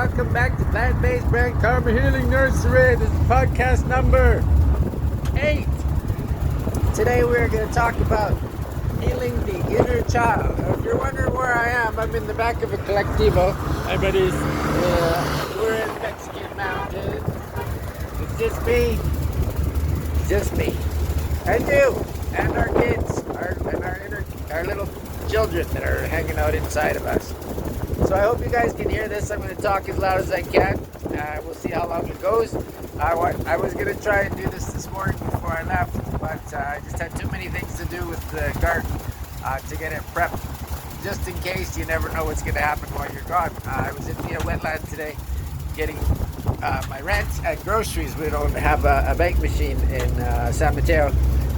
welcome back to Plant-Based Brent Karma Healing Nursery. This is podcast number 8. Today we're going to talk about healing the inner child. Now, if you're wondering where I am, I'm in the back of a collectivo. Hi buddies. We're in Mexican mountains. It's just me. Just me. And you. And our kids. Our little children that are hanging out inside of us. So I hope you guys can hear this. I'm going to talk as loud as I can. We'll see how long it goes. I was going to try and do this morning before I left, but I just had too many things to do with the garden to get it prepped. Just in case, you never know what's going to happen while you're gone. I was in Mia Wetland today getting my rent and groceries. We don't have a bank machine in San Mateo,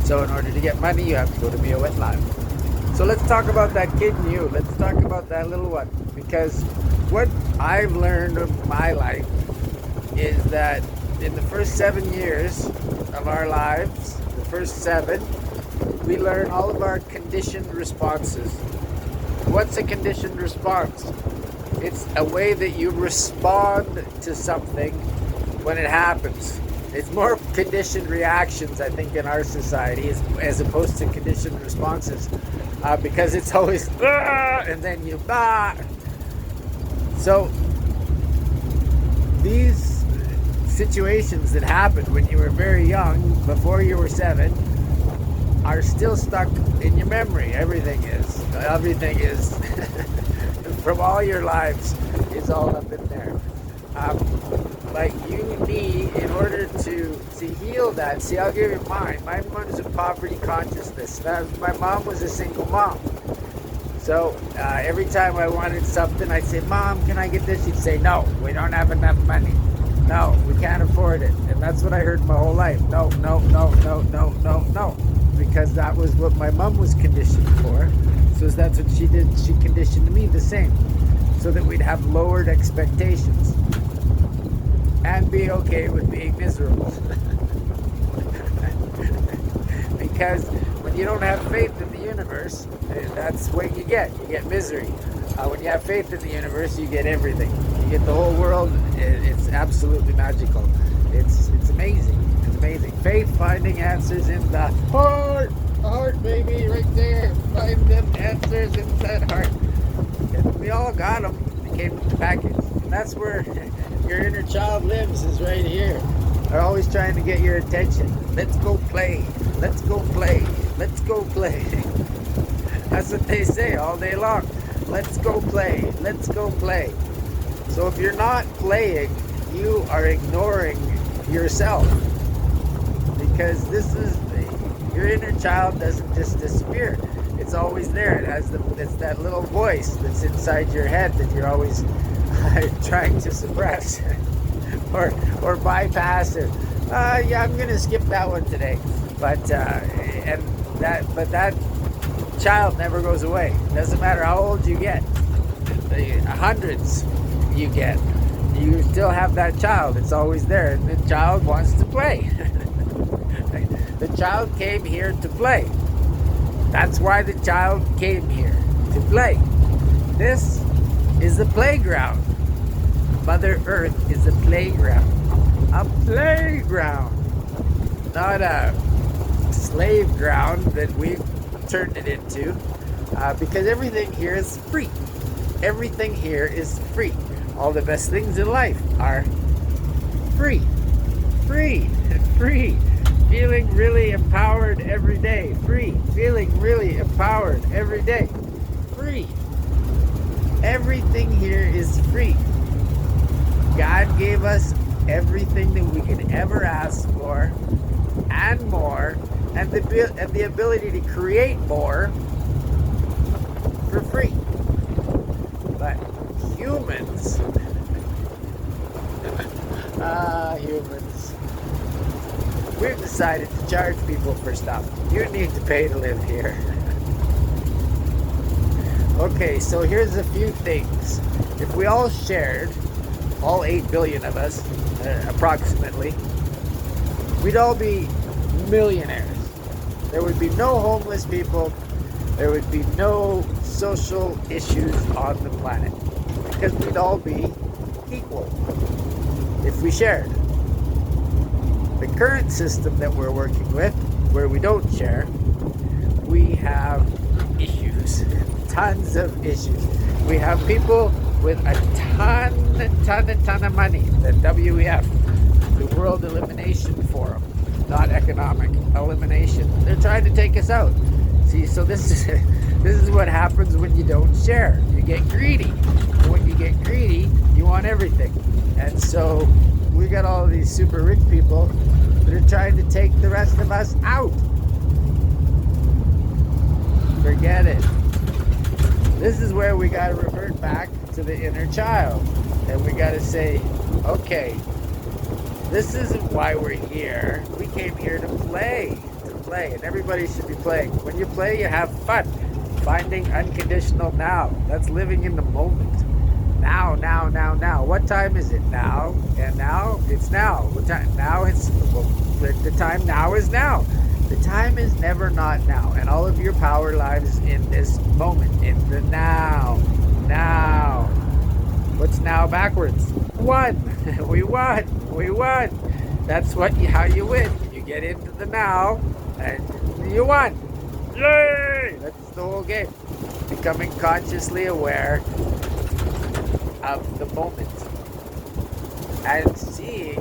so in order to get money, you have to go to Mia Wetland. So let's talk about that kid in you. Let's talk about that little one. Because what I've learned of my life is that in the first 7 years of our lives, the first 7, we learn all of our conditioned responses. What's a conditioned response? It's a way that you respond to something when it happens. It's more conditioned reactions, I think, in our society as opposed to conditioned responses. Because it's always and then you So these situations that happened when you were very young, before you were 7, are still stuck in your memory. Everything is from all your lives is all up in there. Like you need, in order to heal that. See, I'll give you mine. Mine was a poverty consciousness. My mom was a single mom. So every time I wanted something, I'd say, "Mom, can I get this?" She'd say, "No, we don't have enough money. No, we can't afford it." And that's what I heard my whole life. No, no, no, no, no, no, no. Because that was what my mom was conditioned for. So that's what she did. She conditioned me the same. So that we'd have lowered expectations. And be okay with being miserable. Because when you don't have faith in the universe, that's what you get. You get misery. When you have faith in the universe, you get everything. You get the whole world. It's absolutely magical. It's amazing. It's amazing. Faith finding answers in the heart. The heart, baby, right there. Find them answers in that heart. And we all got them. They came with the package. And that's where your inner child lives, is right here. They're always trying to get your attention. Let's go play. Let's go play. Let's go play. That's what they say all day long. Let's go play. Let's go play. So if you're not playing, you are ignoring yourself. Because your inner child doesn't just disappear. It's always there. It's that little voice that's inside your head that you're always trying to suppress or bypass it. Yeah, I'm gonna skip that one today. But that child never goes away. Doesn't matter how old you get, the hundreds you get, you still have that child. It's always there, and the child wants to play. The child came here to play. That's why the child came here, to play. This is the playground. Mother Earth is a playground. A playground. Not a slave ground that we've turned it into. Because everything here is free. Everything here is free. All the best things in life are free. Free. Free. Feeling really empowered every day. Free. Feeling really empowered every day. Free. Everything here is free. God gave us everything that we could ever ask for and more, and the ability to create more for free. But humans, we've decided to charge people for stuff. You need to pay to live here. Okay, so here's a few things. If we all shared, all 8 billion of us, approximately, we'd all be millionaires. There would be no homeless people. There would be no social issues on the planet. Because we'd all be equal if we shared. The current system that we're working with, where we don't share, we have issues, tons of issues. We have people with a ton of money, the WEF, the World Elimination Forum, not economic elimination. They're trying to take us out. See, so this is what happens when you don't share. You get greedy. And when you get greedy, you want everything. And so we got all of these super rich people that are trying to take the rest of us out. Forget it. This is where we got to revert back to the inner child. And we got to say, okay, this isn't why we're here. We came here to play. And everybody should be playing. When you play, you have fun. Finding unconditional now. That's living in the moment. Now. What time is it? Now. And now? It's now. What time? Now it's... Well, the time now is now. The time is never not now. And all of your power lies in this moment. In the now. Now. What's now backwards? Won. We won. That's how you win. You get into the now. And you won. Yay! That's the whole game. Becoming consciously aware of the moment. And seeing...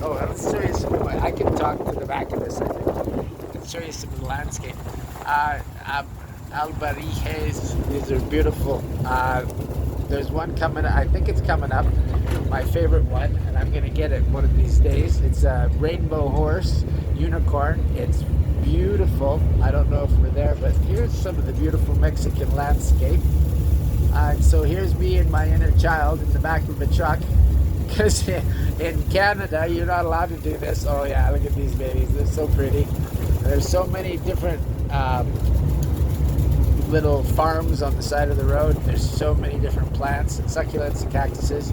Oh, let's show you some... I can talk to the back of this, I think. I can show you some of the landscape. Albarijes, these are beautiful. There's one coming, I think it's coming up. My favorite one, and I'm going to get it one of these days. It's a rainbow horse, unicorn. It's beautiful. I don't know if we're there, but here's some of the beautiful Mexican landscape. So here's me and my inner child in the back of a truck. Because in Canada, you're not allowed to do this. Oh yeah, look at these babies. They're so pretty. There's so many different little farms on the side of the road. There's so many different plants and succulents and cactuses.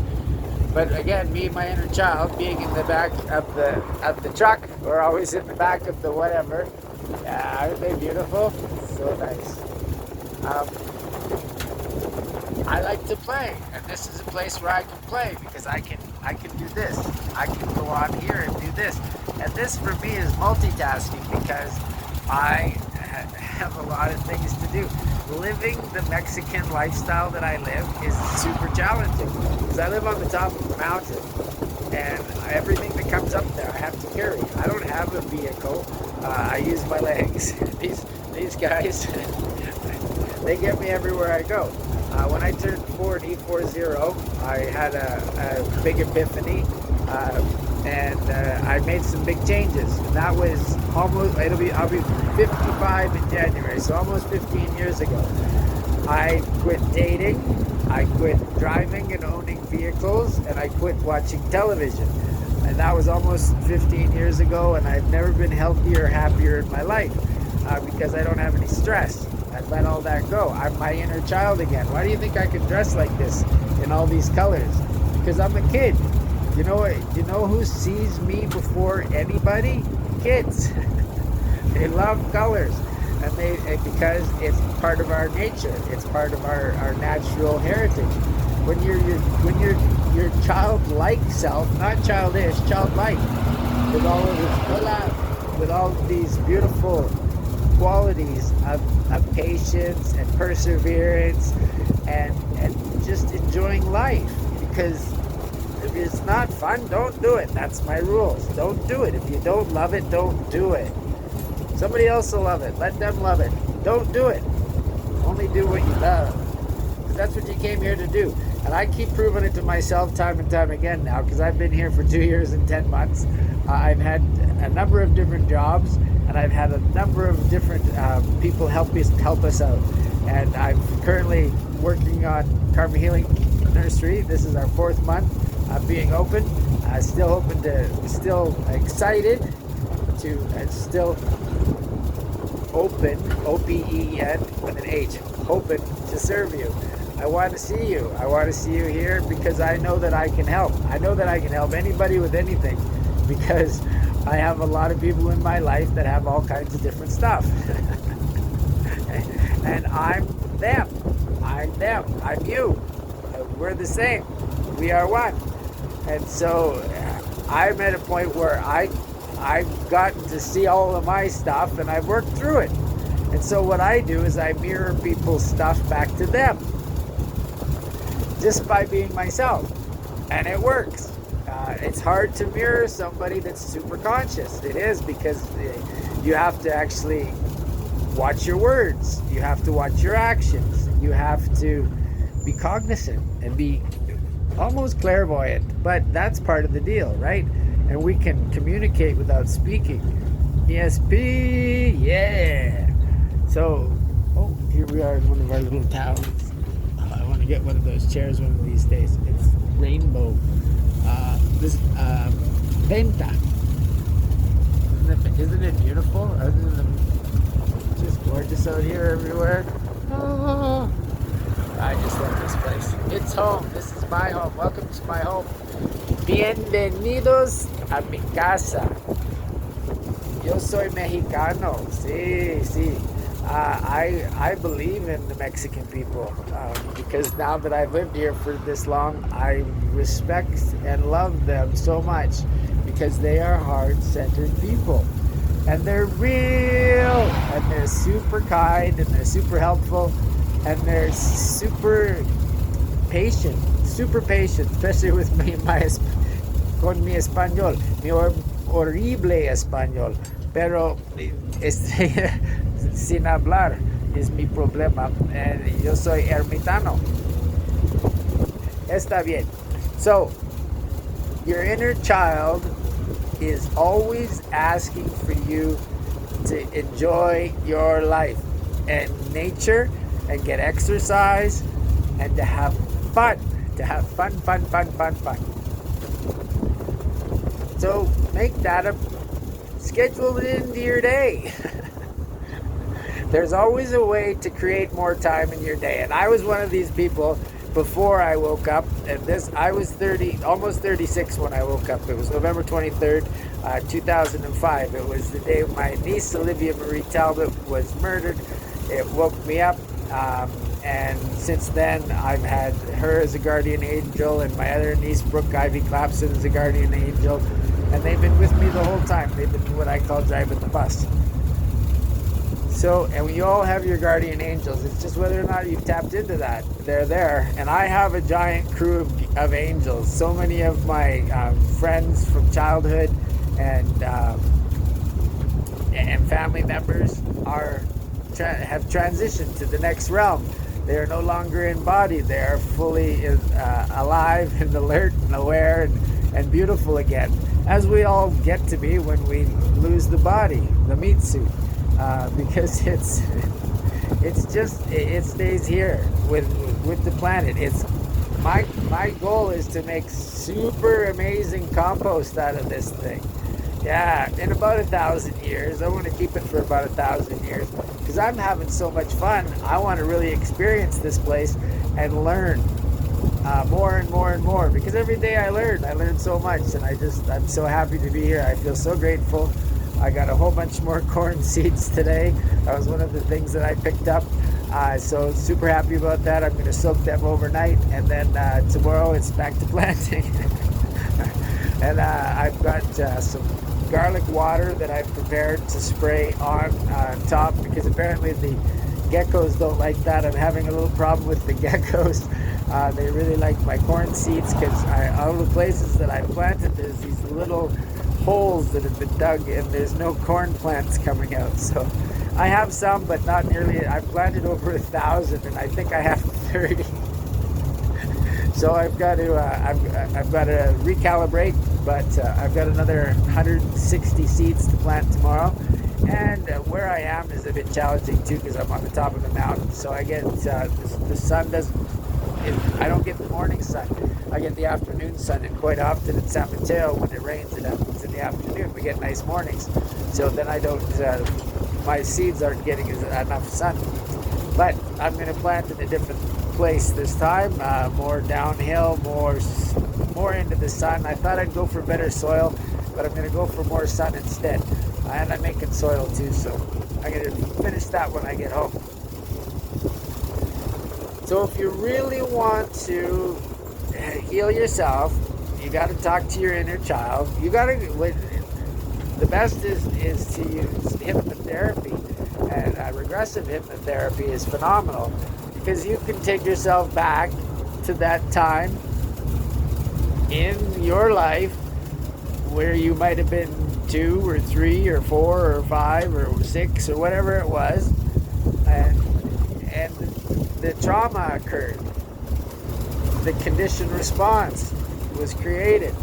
But again, me and my inner child being in the back of the truck, or always in the back of the whatever. Yeah, aren't they beautiful? So nice. I like to play, and this is a place where I can play because I can do this. I can go on here and do this. And this for me is multitasking because I have a lot of things to do. Living the Mexican lifestyle that I live is super challenging because I live on the top of a mountain and everything that comes up there I have to carry. I don't have a vehicle. I use my legs. These guys, they get me everywhere I go. When I turned 40, I had a big epiphany, and I made some big changes. And that was I'll be 55 in January, so almost 15 years ago. I quit dating, I quit driving and owning vehicles, and I quit watching television. And that was almost 15 years ago, and I've never been healthier or happier in my life because I don't have any stress. I've let all that go. I'm my inner child again. Why do you think I can dress like this in all these colors? Because I'm a kid. You know what? You know who sees me before anybody? Kids. They love colors, and because it's part of our nature. It's part of our natural heritage. When your childlike self, not childish, childlike, with all of these beautiful qualities of patience and perseverance and just enjoying life. Because if it's not fun, don't do it. That's my rules. Don't do it. If you don't love it, don't do it. Somebody else will love it. Let them love it. Don't do it. Only do what you love. Because that's what you came here to do. And I keep proving it to myself time and time again now, because I've been here for 2 years and 10 months. I've had a number of different jobs, and I've had a number of different people help us out. And I'm currently working on Karma Healing Nursery. This is our 4th month being open. Still excited to, still open, O-P-E-N with an H, open to serve you. I want to see you. I want to see you here because I know that I can help. I know that I can help anybody with anything because I have a lot of people in my life that have all kinds of different stuff. And I'm them. I'm you. We're the same. we are one. And so I'm at a point where I've gotten to see all of my stuff and I've worked through it. And so what I do is I mirror people's stuff back to them just by being myself. And it works. It's hard to mirror somebody that's super conscious. It is, because you have to actually watch your words. You have to watch your actions. You have to be cognizant and be almost clairvoyant. But that's part of the deal, right? And we can communicate without speaking. ESP, yeah. So, here we are in one of our little towns. I want to get one of those chairs one of these days. It's rainbow. Venta. Isn't it beautiful? It's just gorgeous out here everywhere. Oh, I just love this place. It's home. This is my home. Welcome to my home. Bienvenidos a mi casa. Yo soy mexicano. Sí, sí. I believe in the Mexican people because now that I've lived here for this long, I respect and love them so much because they are heart-centered people. And they're real, and they're super kind, and they're super helpful, and they're super patient, especially with me, con mi español, mi horrible español, pero sin hablar es mi problema, and yo soy ermitano. Está bien. So, your inner child is always asking for you to enjoy your life and nature and get exercise and to have fun. So make that schedule it into your day. There's always a way to create more time in your day. And I was one of these people before I woke up. And I was almost 36 when I woke up. It was November 23rd, 2005. It was the day my niece, Olivia Marie Talbot, was murdered. It woke me up. And since then, I've had her as a guardian angel and my other niece, Brooke Ivy Clapson, as a guardian angel. And they've been with me the whole time. They've been what I call driving the bus. So, and we all have your guardian angels. It's just whether or not you've tapped into that. They're there. And I have a giant crew of angels. So many of my friends from childhood and family members have transitioned to the next realm. They are no longer in body. They are fully alive and alert and aware and beautiful again, as we all get to be when we lose the body, the meat suit. Because it stays here with the planet. It's my goal is to make super amazing compost out of this thing. Yeah, in about 1,000 years. I want to keep it for about 1,000 years because I'm having so much fun. I want to really experience this place and learn more and more and more, because every day I learn so much, and I'm so happy to be here. I feel so grateful. I got a whole bunch more corn seeds today. That was one of the things that I picked up. So super happy about that. I'm going to soak them overnight, and then tomorrow it's back to planting. And I've got some garlic water that I've prepared to spray on top, because apparently the geckos don't like that. I'm having a little problem with the geckos. They really like my corn seeds, because all the places that I planted, there's these little holes that have been dug and there's no corn plants coming out. So I have some, but not nearly. I've planted over 1,000 and I think I have 30. So I've got to recalibrate, but I've got another 160 seeds to plant tomorrow. And where I am is a bit challenging too, because I'm on the top of the mountain. So I get the sun doesn't. I don't get the morning sun. I get the afternoon sun, and quite often in San Mateo, when it rains, it happens in the afternoon. We get nice mornings, so then I don't. My seeds aren't getting enough sun. But I'm going to plant in a different place this time, more downhill, more into the sun. I thought I'd go for better soil, but I'm going to go for more sun instead. And I'm making soil too, so I'm going to finish that when I get home. So if you really want to heal yourself. You got to talk to your inner child. You got to. The best is to use hypnotherapy, and regressive hypnotherapy is phenomenal because you can take yourself back to that time in your life where you might have been 2 or 3 or 4 or 5 or 6 or whatever it was, and the trauma occurred. The conditioned response was created.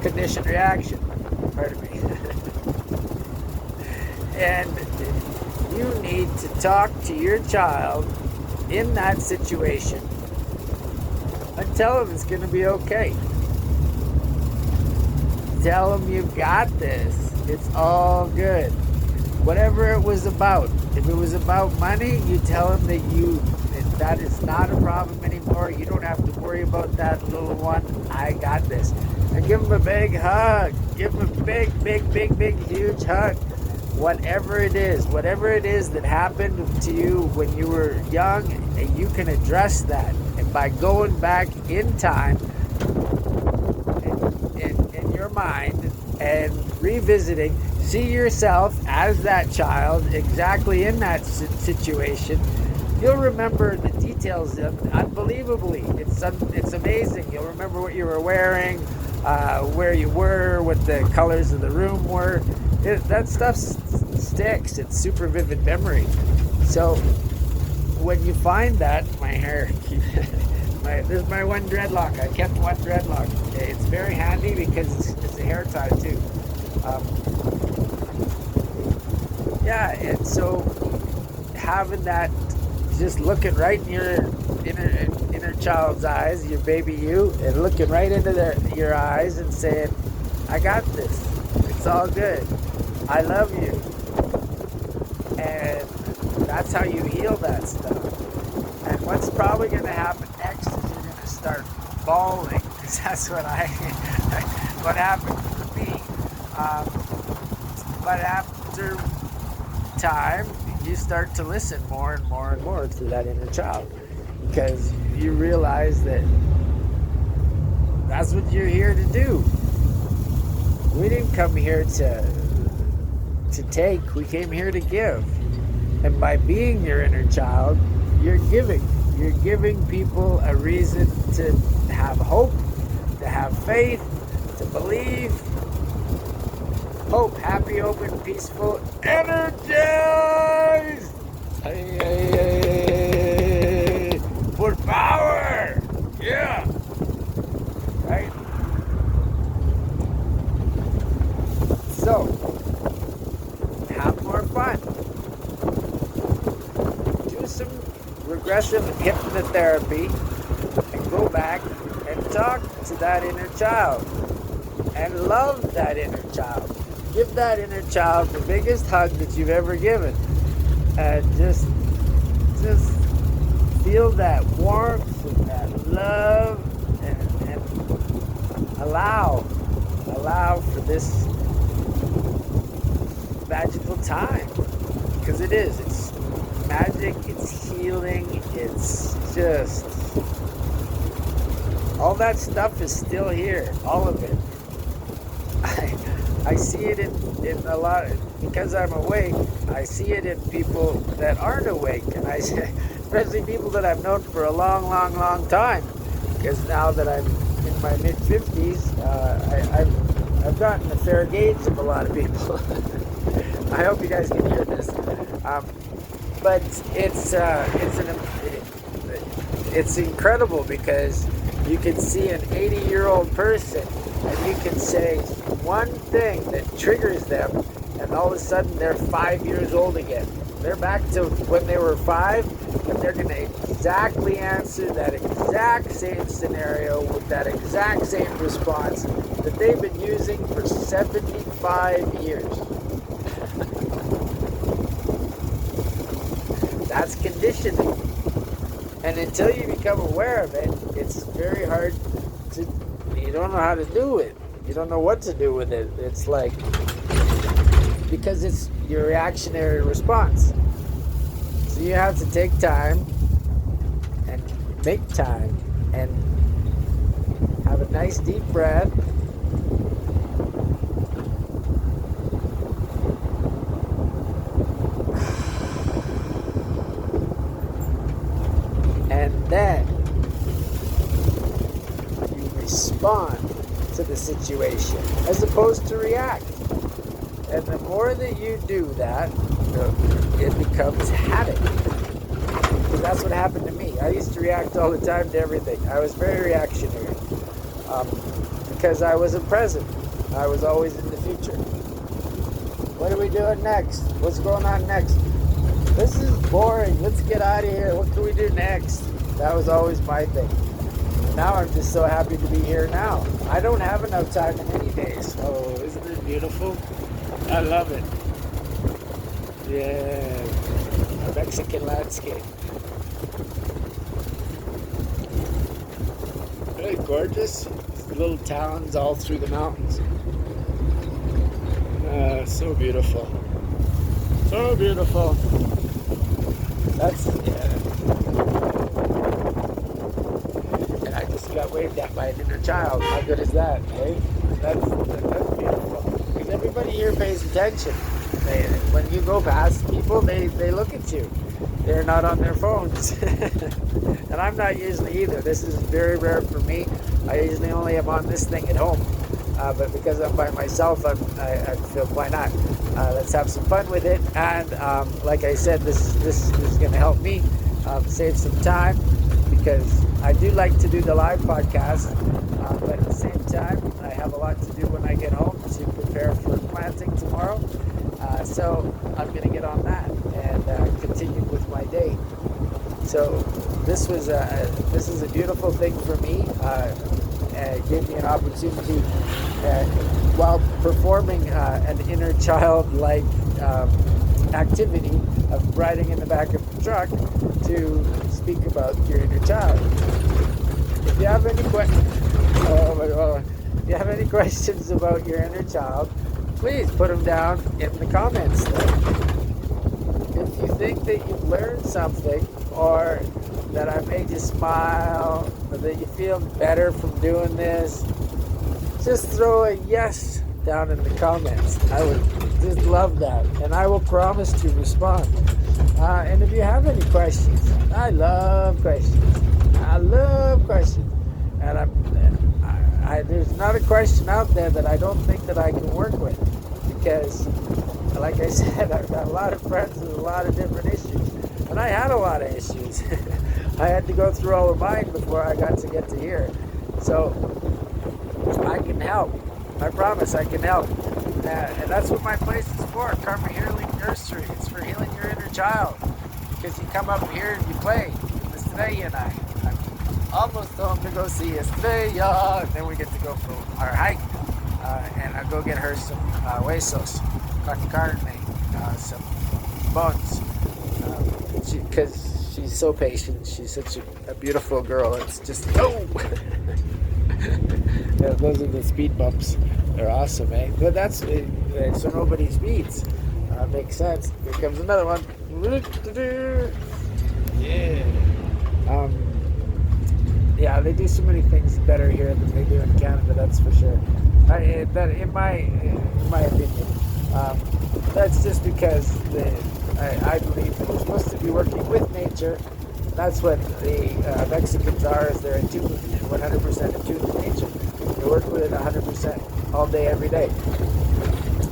Conditioned reaction, pardon me. And you need to talk to your child in that situation and tell them it's going to be okay. Tell them you got this. It's all good. Whatever it was about. If it was about money, you tell them that is not a problem anymore. You don't have to worry about that little one. I got this. And give them a big hug. Give them a big, huge hug. Whatever it is that happened to you when you were young, you can address that. And by going back in time, in your mind, and revisiting, see yourself as that child exactly in that situation, you'll remember the details unbelievably. It's amazing. You'll remember what you were wearing, where you were, what the colors of the room were. That stuff sticks. It's super vivid memory. So when you find that, my hair, there's my one dreadlock. I kept one dreadlock. Okay? It's very handy because it's a hair tie too. And so having that, just looking right in your inner child's eyes, your baby you, and looking right into your eyes and saying, I got this. It's all good. I love you. And that's how you heal that stuff. And what's probably going to happen next is you're going to start bawling, because that's what what happened for me. But after time, you start to listen more and more and more to that inner child, because you realize that that's what you're here to do. We didn't come here to take, we came here to give. And by being your inner child, you're giving people a reason to have hope, to have faith, to believe. Hope, happy, open, peaceful, energized! Hey, for power! Yeah! Right? So, have more fun. Do some regressive hypnotherapy and go back and talk to that inner child and love that inner child. Give that inner child the biggest hug that you've ever given, and just feel that warmth and that love, and allow for this magical time, because it's magic, it's healing, it's just all that stuff is still here, all of it. I see it in a lot, because I'm awake, I see it in people that aren't awake, and especially people that I've known for a long time, because now that I'm in my mid-50s, I've gotten a fair gauge of a lot of people. I hope you guys can hear this, but it's incredible, because you can see an 80-year-old person, and you can say one thing that triggers them, and all of a sudden they're 5 years old again. They're back to when they were 5, and they're going to exactly answer that exact same scenario with that exact same response that they've been using for 75 years. That's conditioning. And until you become aware of it, it's very hard to, you don't know how to do it. You don't know what to do with it. It's like, because it's your reactionary response. So you have to take time and make time and have a nice deep breath. And then you respond to the situation as opposed to react. And the more that you do that, it becomes habit. Because that's what happened to me. I used to react all the time to everything. I was very reactionary. Because I wasn't present. I was always in the future. What are we doing next? What's going on next? This is boring. Let's get out of here. What can we do next? That was always my thing. Now I'm just so happy to be here now. I don't have enough time in any days. Oh, isn't it beautiful? I love it. Yeah. A Mexican landscape. Really gorgeous. Little towns all through the mountains. So beautiful. So beautiful. That's, yeah. And I just got waved at by an inner child. How good is that, eh? That's beautiful. Because everybody here pays attention. When you go past people, they look at you. They're not on their phones. And I'm not usually either. This is very rare for me. I usually only am on this thing at home. But because I'm by myself, I feel, why not? Let's have some fun with it. And like I said, this is going to help me save some time, because I do like to do the live podcast. But at the same time, I have a lot to do when I get home to prepare for planting tomorrow. So I'm going to get on that and continue with my day. So this is a beautiful thing for me. Gave me an opportunity while performing an inner child-like activity of riding in the back of the truck to speak about your inner child. If you have any if you have any questions about your inner child, please put them down in the comments. If you think that you've learned something, or that I made you smile, or that you feel better from doing this, just throw a yes down in the comments. I would just love that, and I will promise to respond. And if you have any questions, I love questions. And there's not a question out there that I don't think that I can work with, because, like I said, I've got a lot of friends with a lot of different issues, and I had a lot of issues. I had to go through all of mine before I got to get to here. So I can help. I promise I can help. And that's what my place is for, Karma Healing Nursery. It's for healing your inner child. Because you come up here and you play. Estrella and I'm almost home to go see Estrella. And then we get to go for our hike. And I'll go get her some huesos, con carne, some bones. Because she's so patient. She's such a beautiful girl. It's just, oh! Yeah, those are the speed bumps. They're awesome, eh? But that's, so nobody speeds. Makes sense. Here comes another one. Yeah. Yeah, they do so many things better here than they do in Canada, that's for sure. In my opinion. That's just because I believe that we're supposed to be working with nature. That's what the Mexicans are, is they're 100% in tune with nature. They work with it 100% all day, every day.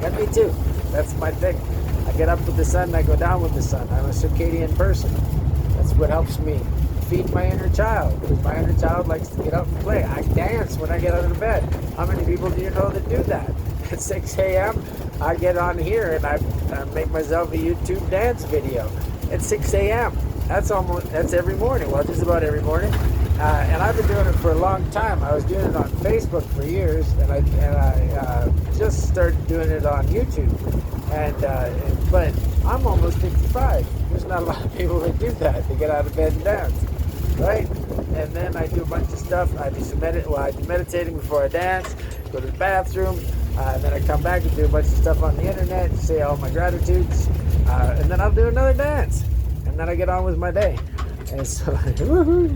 And me too. That's my thing. I get up with the sun, I go down with the sun. I'm a circadian person. That's what helps me feed my inner child, because my inner child likes to get up and play. I dance when I get out of bed. How many people do you know that do that? At 6 a.m., I get on here and I make myself a YouTube dance video at 6 a.m. That's every morning. Well, just about every morning. And I've been doing it for a long time. I was doing it on Facebook for years, and I just started doing it on YouTube. But I'm almost 55. There's not a lot of people that do that. They get out of bed and dance, right? And then I do a bunch of stuff. I do meditating before I dance. Go to the bathroom. And then I come back and do a bunch of stuff on the internet, say all my gratitudes, and then I'll do another dance, and then I get on with my day. And so, woohoo!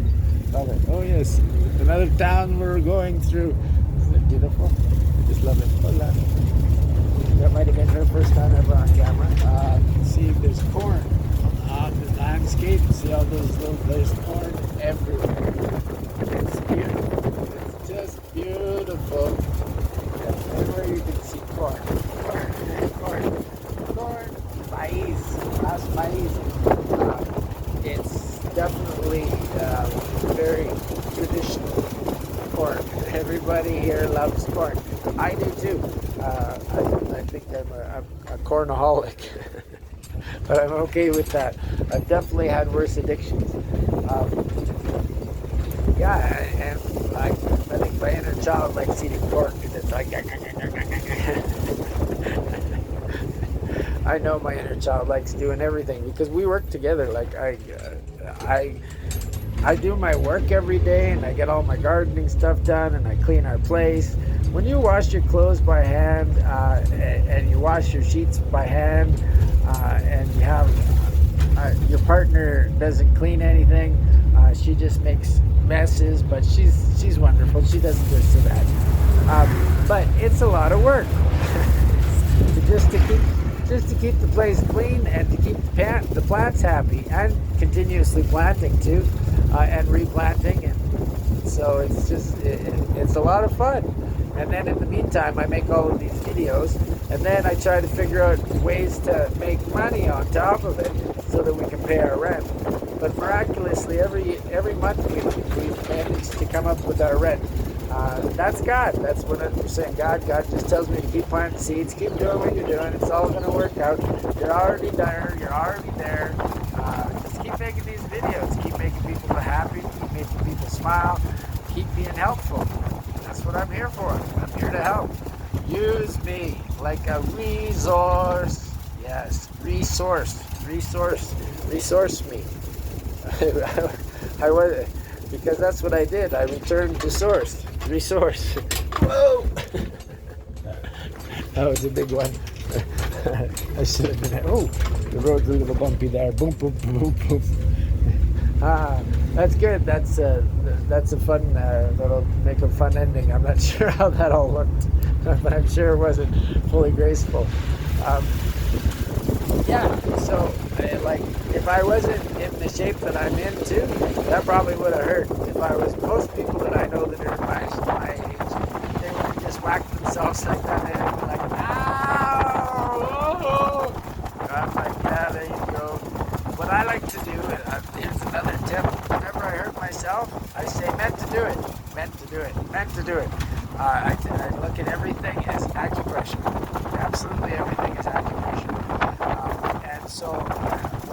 Love it. Oh yes, another town we're going through. Isn't it beautiful? I just love it. Hola. That might have been her first time ever on camera. See, there's corn on the landscape. See all there's corn everywhere. It's beautiful. It's just beautiful. Everywhere you can see corn. Corn. Maíz. Las maíz. It's definitely very traditional corn. Everybody here loves corn. I do too. I think I'm a cornaholic, but I'm okay with that. I've definitely had worse addictions. And I think my inner child likes eating pork, and it's like I know my inner child likes doing everything because we work together. Like I do my work every day, and I get all my gardening stuff done, and I clean our place. When you wash your clothes by hand, and you wash your sheets by hand, and you have your partner doesn't clean anything, she just makes messes, but she's wonderful. She doesn't this or that. But it's a lot of work just to keep the place clean and to keep the plants happy, and continuously planting too, and replanting, and so it's a lot of fun. And then in the meantime, I make all of these videos, and then I try to figure out ways to make money on top of it so that we can pay our rent. But miraculously, every month we've managed to come up with our rent. That's God. That's 100% God. God just tells me to keep planting seeds, keep doing what you're doing. It's all going to work out. You're already there. You're already there. Just keep making these videos. Keep making people happy. Keep making people smile. Keep being helpful. That's what I'm here for. I'm here to help. Use me like a resource. Yes, resource me. I was, because that's what I did. I returned to source. Resource. Whoa! That was a big one. I should have been. Oh, the road's a little bumpy there. Boom, boom, boom, boom. That's good. That's a fun. That'll make a fun ending. I'm not sure how that all looked, but I'm sure it wasn't fully graceful. So like if I wasn't in the shape that I'm in too, that probably would have hurt. If I was, most people that I know that are my age, they would have just whacked themselves like that and they'd be like, ow! Oh. I'm like, yeah, there you go. What I like to do, here's another tip. Whenever I hurt myself, I say meant to do it. I look at everything as acupressure. Absolutely everything is acupressure. And so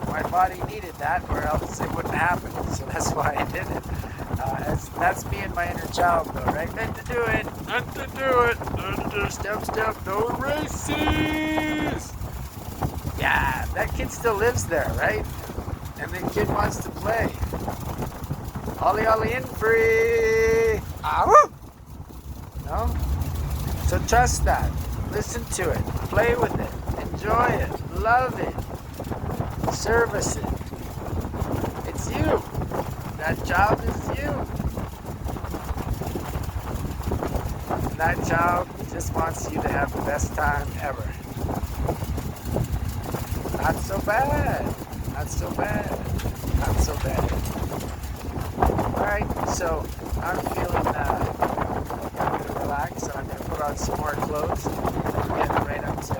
my body needed that, or else it wouldn't happen. So that's why I did it. That's me and my inner child, though, right? Meant to do it. Step, no races. Yeah, that kid still lives there, right? And the kid wants to play. Ollie in free. Ow! No? So trust that. Listen to it. Play with it. Enjoy it. Love it. Service it. It's you. That child is you. And that child just wants you to have the best time ever. Not so bad. Alright, so I'm feeling relaxed, and I'm going to put on some more clothes. I'm getting right up to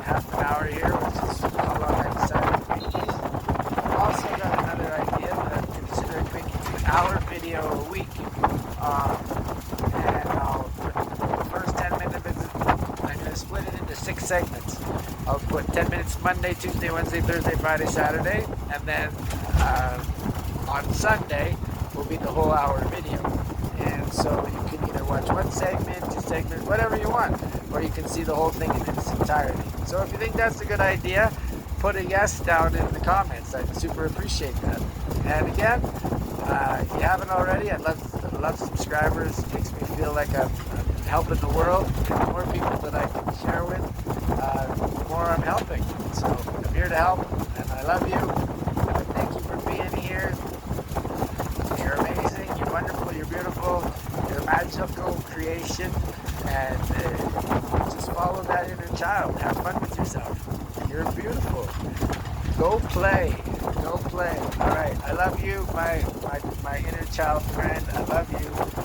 half an hour here, which is how long I decided to make these. I've also got another idea that I'm considering making an hour video a week. And I'll put the first 10 minutes, I'm going to split it into 6 segments. I'll put 10 minutes Monday, Tuesday, Wednesday, Thursday, Friday, Saturday, and then on Sunday will be the whole hour video. And so you can either watch one segment, 2 segments, whatever you want, or you can see the whole thing in its entirety. So if you think that's a good idea, put a yes down in the comments. I'd super appreciate that. And again, if you haven't already, I love subscribers. It makes me feel like I'm helping the world. And the more people that I can share with, the more I'm helping. So I'm here to help, and I love you. And I thank you for being here. You're amazing. You're appreciation, and just follow that inner child. Have fun with yourself. You're beautiful. Go play. Go play. All right. I love you, my inner child friend. I love you.